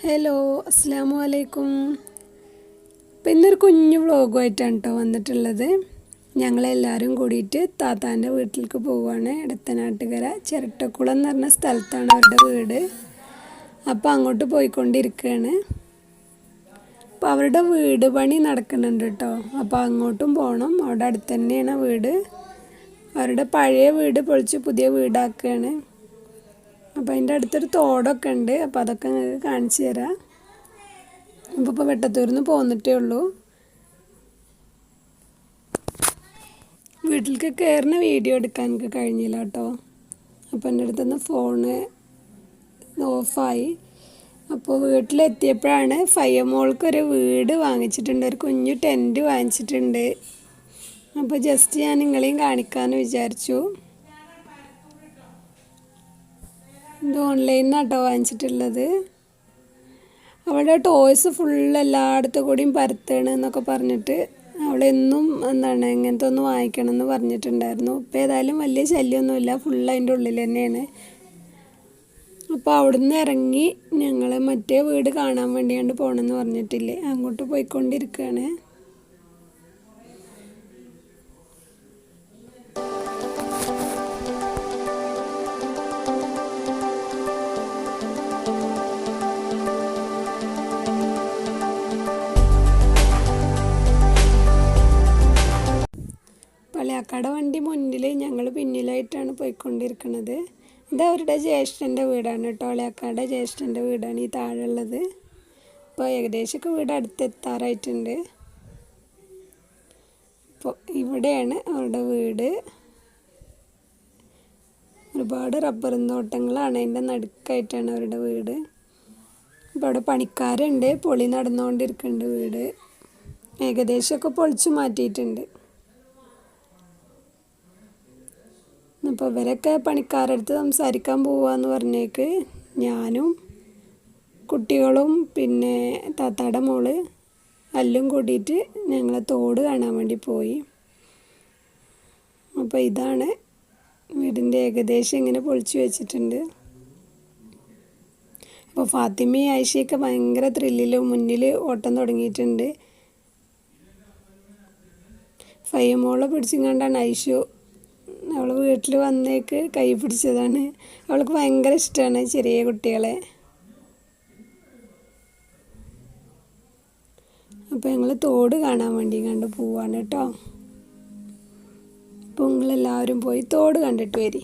Hello അസ്സാമു അലൈക്കും. അപ്പോൾ ഇന്നൊരു കുഞ്ഞു വ്ളോഗുമായിട്ടാണ് കേട്ടോ വന്നിട്ടുള്ളത്. ഞങ്ങളെല്ലാവരും കൂടിയിട്ട് താത്താൻ്റെ വീട്ടിലേക്ക് പോവുകയാണ്. എടത്തനാട്ടുകര ചിരട്ടക്കുളം എന്ന് പറഞ്ഞ സ്ഥലത്താണ് അവരുടെ വീട്. അപ്പോൾ അങ്ങോട്ട് പോയിക്കൊണ്ടിരിക്കുകയാണ്. അപ്പോൾ അവരുടെ വീട് പണി നടക്കുന്നുണ്ട് കേട്ടോ. അപ്പോൾ അങ്ങോട്ടും പോകണം. അവിടെ അടുത്ത് തന്നെയാണ് വീട്. അവരുടെ പഴയ വീട് പൊളിച്ച് പുതിയ വീടാക്കുകയാണ്. അപ്പോൾ അതിൻ്റെ അടുത്തൊരു തോടൊക്കെ ഉണ്ട്. അപ്പോൾ അതൊക്കെ നിങ്ങൾക്ക് കാണിച്ചു തരാം. ഇപ്പോൾ വെട്ടത്തൂരിൽ നിന്ന് പോന്നിട്ടേ ഉള്ളൂ. വീട്ടിലേക്ക് കയറുന്ന വീഡിയോ എടുക്കാൻ എനിക്ക് കഴിഞ്ഞില്ല കേട്ടോ. അപ്പോൾ എൻ്റെ അടുത്തുനിന്ന് ഫോണ് ഓഫായി. അപ്പോൾ വീട്ടിലെത്തിയപ്പോഴാണ് ഫയ്യമോൾക്കൊരു വീട് വാങ്ങിച്ചിട്ടുണ്ട്. ഒരു കുഞ്ഞു ടെൻറ്റ് വാങ്ങിച്ചിട്ടുണ്ട്. അപ്പോൾ ജസ്റ്റ് ഞാൻ നിങ്ങളെയും കാണിക്കാമെന്ന് വിചാരിച്ചു. ഇത് ഓൺലൈനിൽ നിന്നാട്ടോ വാങ്ങിച്ചിട്ടുള്ളത്. അവളുടെ ടോയ്സ് ഫുള്ള് എല്ലായിടത്തും കൂടിയും പരത്തണം എന്നൊക്കെ പറഞ്ഞിട്ട് അവളെന്നും ഇങ്ങനത്തെ ഒന്ന് വാങ്ങിക്കണം എന്ന് പറഞ്ഞിട്ടുണ്ടായിരുന്നു. ഇപ്പോൾ ഏതായാലും വലിയ ശല്യമൊന്നുമില്ല, ഫുള്ള് അതിൻ്റെ ഉള്ളിൽ തന്നെയാണ്. അപ്പോൾ അവിടുന്ന് ഇറങ്ങി ഞങ്ങൾ മറ്റേ വീട് കാണാൻ വേണ്ടിയാണ്ട് പോകണമെന്ന് പറഞ്ഞിട്ടില്ലേ, അങ്ങോട്ട് പോയിക്കൊണ്ടിരിക്കുകയാണ്. പള്ളിയാക്കാട് വണ്ടി മുന്നിൽ, ഞങ്ങൾ പിന്നിലായിട്ടാണ് പോയിക്കൊണ്ടിരിക്കുന്നത്. ഇത് അവരുടെ ജ്യേഷ്ഠൻ്റെ വീടാണ് കേട്ടോ. പള്ളിയാക്കാട് ജ്യേഷ്ഠൻ്റെ വീടാണ് ഈ താഴെയുള്ളത്. ഇപ്പോൾ ഏകദേശമൊക്കെ വീട് അടുത്തെത്താറായിട്ടുണ്ട്. അപ്പോൾ ഇവിടെയാണ് അവരുടെ വീട്. ഒരുപാട് റബ്ബറും തോട്ടങ്ങളാണ്, അതിൻ്റെ നടുക്കായിട്ടാണ് അവരുടെ വീട്. അപ്പോൾ അവിടെ പണിക്കാരുണ്ട്, പൊളി നടന്നുകൊണ്ടിരിക്കുന്നുണ്ട് വീട്. ഏകദേശമൊക്കെ പൊളിച്ചു മാറ്റിയിട്ടുണ്ട്. അപ്പോൾ ഇവരൊക്കെ പണിക്കാരടുത്ത് സംസാരിക്കാൻ പോവാന്ന് പറഞ്ഞേക്ക് ഞാനും കുട്ടികളും പിന്നെ താത്താടെ മോള് എല്ലാം കൂടിയിട്ട് ഞങ്ങൾ തോട് കാണാൻ വേണ്ടി പോയി. അപ്പോൾ ഇതാണ് വീടിൻ്റെ ഏകദേശം ഇങ്ങനെ പൊളിച്ചു വെച്ചിട്ടുണ്ട്. അപ്പോൾ ഫാത്തിമയും ആയിഷയൊക്കെ ഭയങ്കര ത്രില്ലിൽ മുന്നിൽ ഓട്ടം തുടങ്ങിയിട്ടുണ്ട്. ഫയ്യമോളെ പിടിച്ചിങ്ങാണ്ടാണ് ഐഷു. അവൾ വീട്ടിൽ വന്നേക്ക് കൈ പിടിച്ചതാണ്. അവൾക്ക് ഭയങ്കര ഇഷ്ടമാണ് ചെറിയ കുട്ടികളെ. അപ്പോൾ ഞങ്ങൾ തോട് കാണാൻ വേണ്ടി കണ്ട് പോവാണ് കേട്ടോ. അപ്പോൾ നിങ്ങളെല്ലാവരും പോയി തോട് കണ്ടിട്ട് വരി.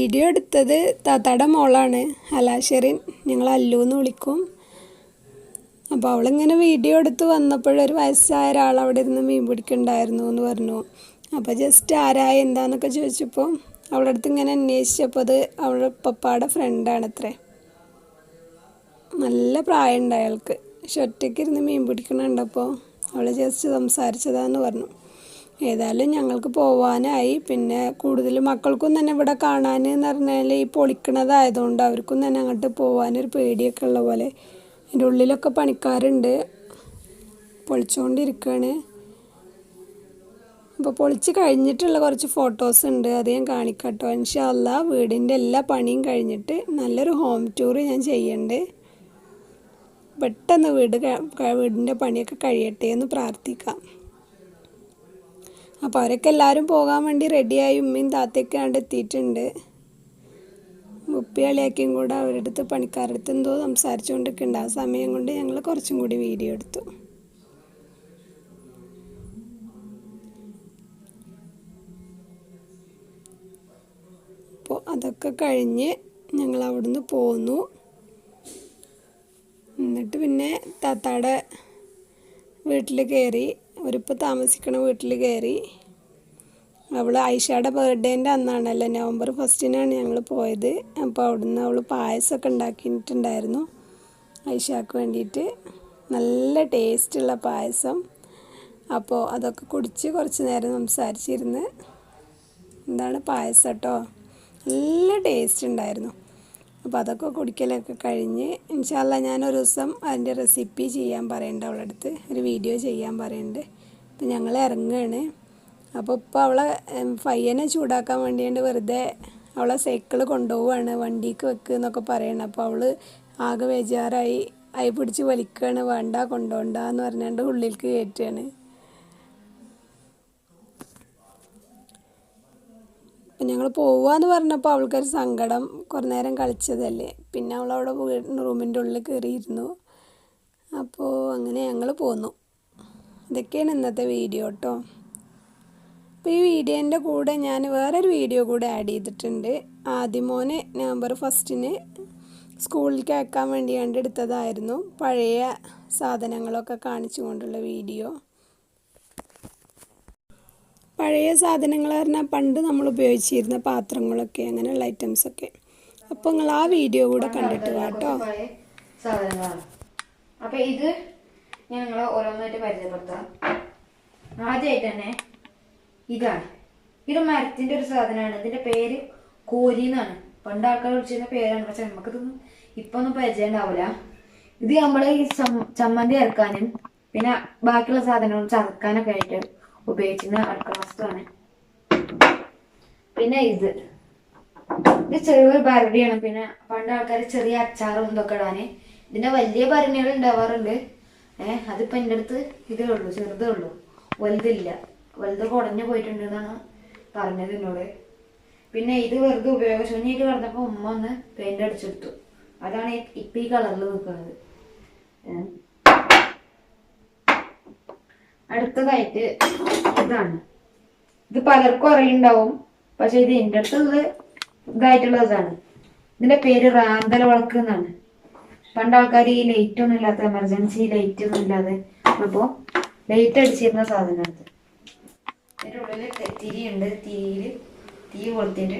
വീഡിയോ എടുത്തത് താത്താടെ മോളാണ്, ഹലാഷെറിൻ, ഞങ്ങൾ അല്ലു എന്ന് വിളിക്കും. അപ്പോൾ അവളിങ്ങനെ വീഡിയോ എടുത്ത് വന്നപ്പോഴൊരു വയസ്സായ ഒരാൾ അവിടെ ഇരുന്ന് മീൻ പിടിക്കുന്നുണ്ടായിരുന്നു എന്ന് പറഞ്ഞു. അപ്പോൾ ജസ്റ്റ് ആരായ എന്താണെന്നൊക്കെ ചോദിച്ചപ്പോൾ അവളുടെ അടുത്ത് ഇങ്ങനെ അന്വേഷിച്ചപ്പോൾ അത് അവളുടെ പപ്പായുടെ ഫ്രണ്ടാണത്രേ. നല്ല പ്രായമുണ്ട് അയാൾക്ക്. പക്ഷെ ഒറ്റയ്ക്ക് ഇരുന്ന് മീൻ പിടിക്കണുണ്ടപ്പോൾ അവൾ ജസ്റ്റ് സംസാരിച്ചതാന്ന് പറഞ്ഞു. ഏതായാലും ഞങ്ങൾക്ക് പോവാനായി. പിന്നെ കൂടുതൽ മക്കൾക്കും തന്നെ ഇവിടെ കാണാനെന്ന് പറഞ്ഞാൽ ഈ പൊളിക്കണതായതുകൊണ്ട് അവർക്കും തന്നെ അങ്ങോട്ട് പോകാനൊരു പേടിയൊക്കെ ഉള്ള പോലെ. അതിൻ്റെ ഉള്ളിലൊക്കെ പണിക്കാരുണ്ട്, പൊളിച്ചുകൊണ്ടിരിക്കുകയാണ്. അപ്പോൾ പൊളിച്ച് കഴിഞ്ഞിട്ടുള്ള കുറച്ച് ഫോട്ടോസ് ഉണ്ട്, അത് ഞാൻ കാണിക്കാം കേട്ടോ. ഇൻഷാ അല്ലാഹ് വീടിൻ്റെ എല്ലാ പണിയും കഴിഞ്ഞിട്ട് നല്ലൊരു ഹോം ടൂർ ഞാൻ ചെയ്യുന്നുണ്ട്. പെട്ടെന്ന് വീടിൻ്റെ പണിയൊക്കെ കഴിയട്ടെ എന്ന് പ്രാർത്ഥിക്കാം. അപ്പോൾ അവരൊക്കെ എല്ലാവരും പോകാൻ വേണ്ടി റെഡിയായി. ഉമ്മയും താത്തയൊക്കെ ആണ്ട് എത്തിയിട്ടുണ്ട്. ഉപ്പിയാളിയാക്കിയും കൂടെ അവരുടെ അടുത്ത് പണിക്കാരുടെ അടുത്ത് എന്തോ സംസാരിച്ചുകൊണ്ടിരിക്കുന്നുണ്ട്. ആ സമയം കൊണ്ട് ഞങ്ങൾ കുറച്ചും കൂടി വീഡിയോ എടുത്തു. അപ്പോൾ അതൊക്കെ കഴിഞ്ഞ് ഞങ്ങൾ അവിടുന്ന് പോന്നു. എന്നിട്ട് പിന്നെ താത്താടെ വീട്ടിൽ കയറി, അവരിപ്പോൾ താമസിക്കണ വീട്ടിൽ കയറി. അവൾ ഐഷയുടെ ബർത്ത്ഡേൻ്റെ അന്നാണല്ലോ, നവംബർ 1 ഞങ്ങൾ പോയത്. അപ്പോൾ അവിടുന്ന് അവൾ പായസമൊക്കെ ഉണ്ടാക്കിയിട്ടുണ്ടായിരുന്നു ഐഷയ്ക്ക് വേണ്ടിയിട്ട്, നല്ല ടേസ്റ്റുള്ള പായസം. അപ്പോൾ അതൊക്കെ കുടിച്ച് കുറച്ച് നേരം സംസാരിച്ചിരുന്ന്. എന്താണ് പായസം കേട്ടോ, നല്ല ടേസ്റ്റ് ഉണ്ടായിരുന്നു. അപ്പോൾ അതൊക്കെ കുടിക്കലൊക്കെ കഴിഞ്ഞ് ഇൻഷാ അല്ലാഹ് ഞാനൊരു ദിവസം അതിൻ്റെ റെസിപ്പി ചെയ്യാൻ പറയുന്നുണ്ട്, അവളുടെ അടുത്ത് ഒരു വീഡിയോ ചെയ്യാൻ പറയുന്നുണ്ട്. അപ്പോൾ ഞങ്ങൾ ഇറങ്ങുകയാണ്. അപ്പോൾ ഇപ്പോൾ അവളെ പയ്യനെ ചൂടാക്കാൻ വേണ്ടിയിട്ട് വെറുതെ അവളെ സൈക്കിൾ കൊണ്ടുപോവുകയാണ്, വണ്ടിക്ക് വെക്കുക എന്നൊക്കെ പറയണം. അപ്പോൾ അവൾ ആകെ ബേജാറായി, അയി പിടിച്ച് വലിക്കുകയാണ്, വേണ്ട കൊണ്ടുപോകണ്ടെന്ന് പറഞ്ഞുകൊണ്ട് ഉള്ളിലേക്ക് കയറ്റുകയാണ്. അപ്പം ഞങ്ങൾ പോവാന്ന് പറഞ്ഞപ്പോൾ അവൾക്കൊരു സങ്കടം, കുറേ നേരം കളിച്ചതല്ലേ. പിന്നെ അവളവിടെ റൂമിൻ്റെ ഉള്ളിൽ കയറിയിരുന്നു. അപ്പോൾ അങ്ങനെ ഞങ്ങൾ പോന്നു. ഇതൊക്കെയാണ് ഇന്നത്തെ വീഡിയോ കേട്ടോ. അപ്പോൾ ഈ വീഡിയോൻ്റെ കൂടെ ഞാൻ വേറൊരു വീഡിയോ കൂടെ ആഡ് ചെയ്തിട്ടുണ്ട്. ആദിമോന് നവംബർ 1 സ്കൂളിലേക്ക് അയക്കാൻ വേണ്ടി എടുത്തതായിരുന്നു. പഴയ സാധനങ്ങളൊക്കെ കാണിച്ചു കൊണ്ടുള്ള വീഡിയോ. പഴയ സാധനങ്ങൾ പറഞ്ഞാൽ പണ്ട് നമ്മൾ ഉപയോഗിച്ചിരുന്ന പാത്രങ്ങളൊക്കെ, അങ്ങനെയുള്ള ഐറ്റംസൊക്കെ. അപ്പോൾ നിങ്ങൾ ആ വീഡിയോ കൂടെ കണ്ടിട്ട് കേട്ടോ. സാധനങ്ങളാണ്. അപ്പോൾ ഇത് ഞങ്ങൾ ഓരോന്നായിട്ട് പരിചയപ്പെടുത്താം. ആദ്യമായിട്ട് തന്നെ ഇതാണ്. ഇത് മരത്തിൻ്റെ ഒരു സാധനമാണ്. ഇതിൻ്റെ പേര് കോരി എന്നാണ്. പണ്ട് ആൾക്കാർ വിളിച്ചിരുന്ന പേരാണ്, പക്ഷെ നമുക്കിതൊന്നും ഇപ്പം ഒന്നും പരിചയം ഉണ്ടാവില്ല. ഇത് നമ്മൾ ഈ ചമ്മന്തി അരക്കാനും പിന്നെ ബാക്കിയുള്ള സാധനങ്ങൾ ചതക്കാനൊക്കെ ആയിട്ട് ഉപയോഗിക്കുന്ന അടുക്കള വസ്തുവാണ്. പിന്നെ ഇത് ചെറിയൊരു ഭരണിയാണ്. പിന്നെ പണ്ട് ആൾക്കാർ ചെറിയ അച്ചാറും ഇതൊക്കെ ഇടാന് ഇതിന്റെ വലിയ ഭരണികൾ ഉണ്ടാവാറുണ്ട്. അതിപ്പോ എൻ്റെ അടുത്ത് ഇതേ ഉള്ളൂ, ചെറുതേ ഉള്ളൂ, വലുതില്ല. വലുത് കുടഞ്ഞു പോയിട്ടുണ്ട് എന്നാണ് പറഞ്ഞത് എന്നോട്. പിന്നെ ഇത് വെറുതെ ഉപയോഗശൂന്യമായിട്ട് കിടന്നപ്പോൾ ഉമ്മ ഒന്ന് പെയിന്റ് അടിച്ചെടുത്തു. അതാണ് ഇപ്പൊ ഈ കളറിൽ നിൽക്കുന്നത്. അടുത്തതായിട്ട് ഇതാണ്. ഇത് പലർക്കും അറിയുണ്ടാവും, പക്ഷെ ഇത് എൻ്റെ അടുത്തുള്ള ഇതായിട്ടുള്ളതാണ്. ഇതിന്റെ പേര് റാന്തൽ വിളക്ക് എന്നാണ്. പണ്ട് ആൾക്കാർ ഈ ലൈറ്റ് ഒന്നും ഇല്ലാത്ത, എമർജൻസി ലൈറ്റ് ഒന്നും ഇല്ലാതെ അപ്പോ ലൈറ്റ് അടിച്ചിരുന്ന സാധനമാണ്. ഇതിന്റെ ഉള്ളില് തിരിയുണ്ട്, തിരിയില് തീ കൊളുത്തിട്ട്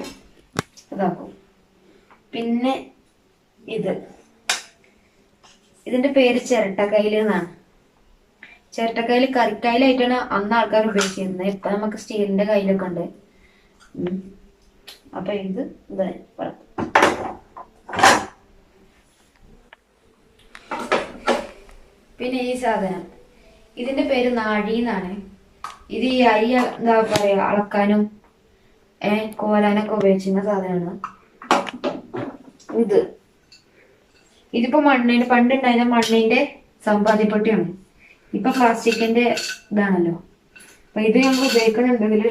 ഇതാക്കും. പിന്നെ ഇതിന്റെ പേര് ചിരട്ടക്കയില് എന്നാണ്. ചിരട്ടക്കയില് കറിക്കയിലായിട്ടാണ് അന്ന് ആൾക്കാർ ഉപയോഗിച്ചിരുന്നത്. ഇപ്പൊ നമുക്ക് സ്റ്റീലിന്റെ കയ്യിലൊക്കെ ഉണ്ട്. അപ്പൊ ഇത് പിന്നെ ഈ സാധനം, ഇതിന്റെ പേര് നാഴി എന്നാണ്. ഇത് ഈ അരി എന്താ പറയാ അളക്കാനും കോലാനൊക്കെ ഉപയോഗിച്ചിരുന്ന സാധനമാണ്. ഇതിപ്പോ മണ്ണിന് പണ്ടുണ്ടായിരുന്ന മണ്ണിന്റെ സമ്പാദ്യപ്പെട്ടിയാണ്. ഇപ്പൊ പ്ലാസ്റ്റിക്കിന്റെ ഇതാണല്ലോ. അപ്പൊ ഇത് ഞങ്ങൾ ഉപയോഗിക്കുന്നുണ്ട്. ഇതില്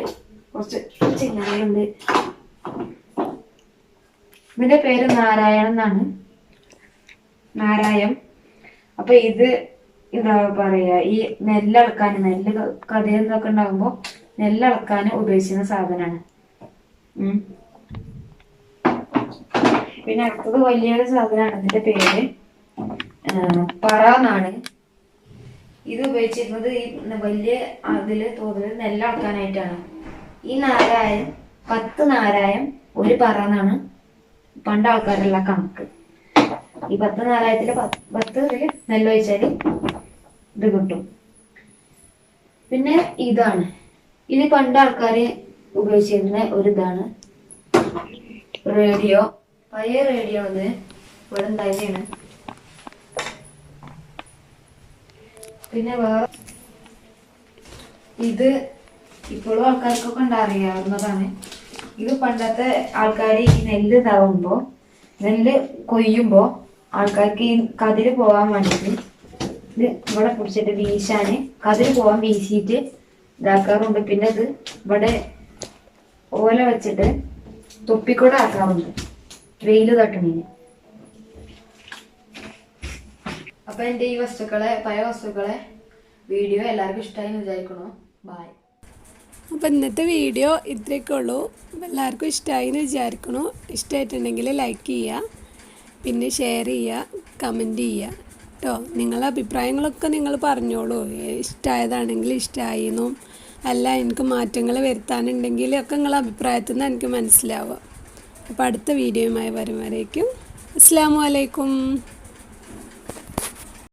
കുറച്ച് ചിഹ്നങ്ങളുണ്ട്. ഇതിന്റെ പേര് നാരായണൻ എന്നാണ്, നാരായം. അപ്പൊ ഇത് എന്താ പറയാ ഈ നെല്ലളക്കാൻ, നെല്ല് കഥയൊക്കെ ഉണ്ടാകുമ്പോ നെല്ലളക്കാൻ ഉപയോഗിച്ചിരുന്ന സാധനമാണ്. പിന്നെ അടുത്തത് വലിയൊരു സാധനമാണ്. ഇതിന്റെ പേര് പറ എന്നാണ്. ഇത് ഉപയോഗിച്ചിരുന്നത് ഈ വലിയ തോതിൽ നെല്ലളക്കാനായിട്ടാണ്. ഈ നാരായം 10 നാരായം ഒരു പറ എന്നാണ് പണ്ട് ആൾക്കാരുള്ള കണക്ക്. ഈ 10 നാരായത്തില് 10 നെല്ലൊഴിച്ചാല് ഇത് കിട്ടും. പിന്നെ ഇതാണ്, ഇത് പണ്ട് ആൾക്കാര് ഉപയോഗിച്ചിരുന്ന ഒരു ഇതാണ് റേഡിയോ. പഴയ റേഡിയോ അത് ഇവിടെ ഉണ്ടായിരുന്നാണ്. പിന്നെ വേറെ ഇത് ഇപ്പോഴും ആൾക്കാർക്കൊക്കെ അറിയാവുന്നതാണ്. ഇത് പണ്ടത്തെ ആൾക്കാർ ഈ നെല്ല് ഇതാവുമ്പോ, നെല്ല് കൊയ്യുമ്പോ ആൾക്കാർക്ക് ഈ കതിര് പോകാൻ വേണ്ടിട്ട് ഇത് ഇവിടെ പിടിച്ചിട്ട് വീശാന്, കതിര് പോകാൻ വീശിയിട്ട് ഇതാക്കാറുണ്ട്. പിന്നെ ഇത് ഇവിടെ ഓല വെച്ചിട്ട് തൊപ്പിക്കൂടെ ആക്കാറുണ്ട് വെയില് തട്ടണീന്. അപ്പൊ എന്റെ ഈ പഴയ വസ്തുക്കളെ വീഡിയോ എല്ലാവർക്കും ഇഷ്ടമായി വിചാരിക്കണോ. ബായ്. അപ്പോൾ ഇന്നത്തെ വീഡിയോ ഇത്രയൊക്കെ ഉള്ളൂ. എല്ലാവർക്കും ഇഷ്ടമായി എന്ന് വിചാരിക്കണു. ഇഷ്ടമായിട്ടുണ്ടെങ്കിൽ ലൈക്ക് ചെയ്യുക, പിന്നെ ഷെയർ ചെയ്യുക, കമൻറ്റ് ചെയ്യുക കേട്ടോ. നിങ്ങളുടെ അഭിപ്രായങ്ങളൊക്കെ നിങ്ങൾ പറഞ്ഞോളൂ. ഇഷ്ടമായതാണെങ്കിൽ ഇഷ്ടമായി എന്നും, അല്ല എനിക്ക് മാറ്റങ്ങൾ വരുത്താനുണ്ടെങ്കിൽ ഒക്കെ നിങ്ങളുടെ അഭിപ്രായത്തിൽ നിന്ന് എനിക്ക് മനസ്സിലാവുക. അപ്പോൾ അടുത്ത വീഡിയോയുമായി വരും വരേക്കും അസ്സലാമു അലൈക്കും.